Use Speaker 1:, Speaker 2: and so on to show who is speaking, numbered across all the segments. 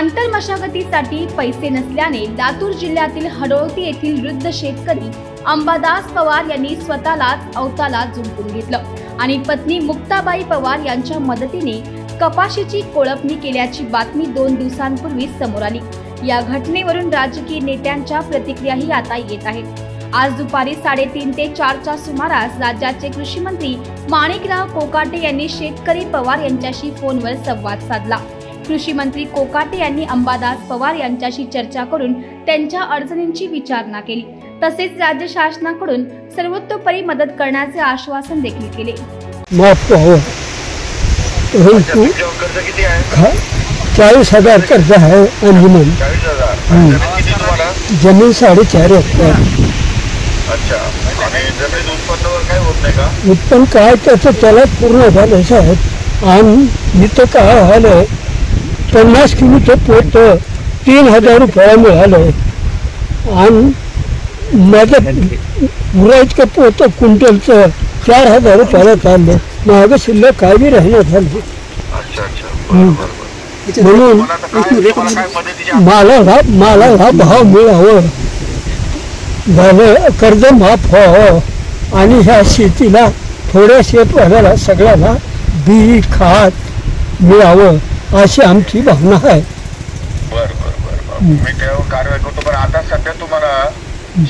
Speaker 1: आंतरमशागतीसाठी पैसे नसल्याने लातूर जिल्ह्यातील हडोळती येथील वृद्ध शेतकरी अंबादास पवार यांनी स्वतःलाच अवताला जुंपून घेतलं आणि पत्नी मुक्ताबाई पवार यांच्या मदतीने कपाशीची कोळपणी केल्याची बातमी 2 दिवसांपूर्वी समोर आली। या घटनेवरून राजकीय नेत्यांच्या प्रतिक्रियाही आता येत आहेत। आज दुपारी 3:30 ते 4च्या सुमारास राज्याचे कृषी मंत्री माणिकराव कोकाटे यांनी शेतकरी पवार यांच्याशी फोनवर संवाद साधला। कृषी मंत्री कोकाटे यांनी अंबादास पवार यांच्याशी चर्चा करून त्यांच्या अडचणींची विचारणा केली, तसेच राज्य शासनाकडून सर्वतोपरी मदत करण्याचे आश्वासन देखील केले।
Speaker 2: कर्ज किती आहे?
Speaker 3: 40,000 कर्ज आहे अंजुमन।
Speaker 2: 40,000
Speaker 3: जमीन 4.5 एकर।
Speaker 2: अच्छा, आणि जमीन उत्पन्नावर काय होत नाही का?
Speaker 3: उत्पन्न काय त्याचं त्याला पूर्ण झालं साहेब। आणि इथं काय झालं, 50 किलोचं पोत 3,000 रुपये मिळालं आणि माझं उरायचं पोत क्विंटलचं 4,000 रुपयाला चाललं। मागं शिल्लक काय बी राहणार झालं। म्हणून मला भाव मिळावं, झालं कर्ज माफ व्हावं आणि ह्या शेतीला थोड्या शेतकऱ्याला सगळ्याला बी खात मिळावं अशी आमची भावना आहे।
Speaker 2: मी त्यावर कारवाई करतो। पण आता सध्या तुम्हाला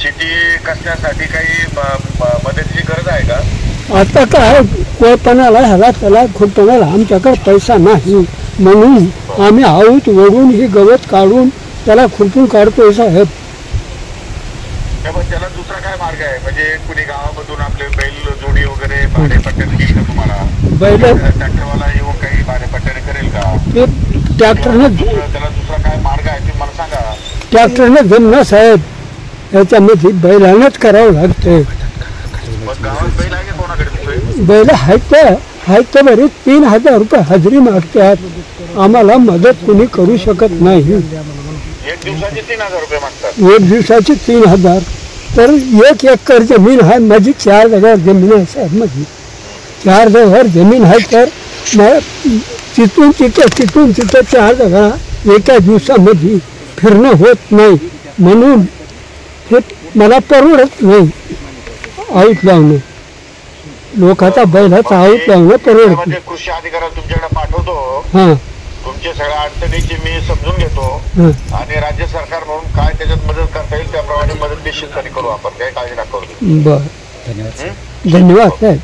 Speaker 2: शेती कसण्यासाठी काही मदतीची गरज आहे का?
Speaker 3: आता काय कोळपणाला ह्याला त्याला खुरपणाला आमच्याकडे पैसा नाही, म्हणून आम्ही आऊत ओढून ही गवत काढून त्याला खुरपून काढतोय साहेब।
Speaker 2: त्याला दुसरा काय मार्ग आहे? म्हणजे कुणी गावामधून आपले बैल जोडी वगैरे भाडेपट्ट्याने देईल का तुम्हाला?
Speaker 3: बैल
Speaker 2: ट्रॅक्टरवाला येऊन काही भाडेपट्ट्याने करेल का?
Speaker 3: ते ट्रॅक्टरनं
Speaker 2: त्याला दुसरा काय मार्ग आहे ते मला सांगा।
Speaker 3: ट्रॅक्टरनं जमणार साहेब, याच्यामध्ये बैलानंच करावं लागतंय।
Speaker 2: गावात बैल आहे का कोणाकडे?
Speaker 3: बैल आहेत तर बरे 3,000 रुपये हजेरी मागतात। आम्हाला मदत कोणी करू शकत नाही।
Speaker 2: एक दिवसाचे 3,000 रुपये मागतात?
Speaker 3: एक दिवसाची 3,000। तर 1 एकर जमीन आहे माझी, 4 जागा जमीन आहे साहेब माझी। 4 जागा जमीन आहे, तर तिथून तिथं 4 जागा एका दिवसामध्ये फिरणं होत नाही, म्हणून हे मला परवडत नाही आऊत लावणं। लोकांचा बैलाचा आऊत लावणं परवडत नाही।
Speaker 2: कृषी अधिकाऱ्याला तुमच्याकडे पाठवतो,
Speaker 3: हां,
Speaker 2: तुमच्या सगळ्या अडचणीची मी समजून घेतो आणि राज्य सरकार म्हणून काय त्याच्यात मदत करता येईल त्याप्रमाणे मदत निश्चितपणे करू आपण, काही काळजी नका करू।
Speaker 3: बरं, धन्यवाद साहेब।